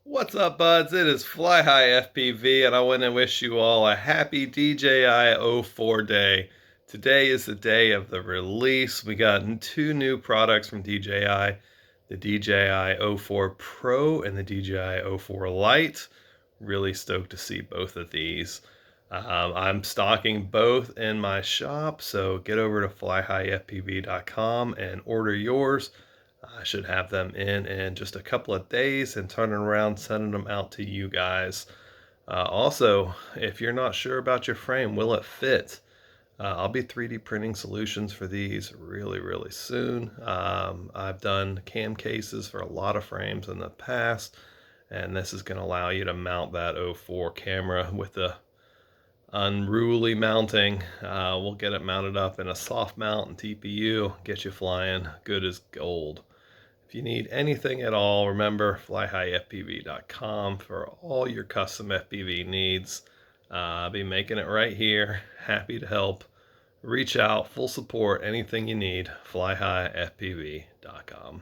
What's up, buds? It is Fly High FPV, and I want to wish you all a happy DJI '04 day. Today is the day of the release. We got two new products from DJI, the DJI '04 Pro and the DJI '04 Lite. Really stoked to see both of these. I'm stocking both in my shop, so get over to flyhighfpv.com and order yours. I should have them in just a couple of days and turning around sending them out to you guys. Also, if you're not sure about your frame, will it fit? I'll be 3D printing solutions for these really soon. I've done cam cases for a lot of frames in the past, and this is going to allow you to mount that '04 camera with the unruly mounting. We'll get it mounted up in a soft mount and TPU, get you flying good as gold. If you need anything at all, remember flyhighfpv.com for all your custom FPV needs. I'll be making it right here. Happy to help. Reach out, full support, anything you need. Flyhighfpv.com.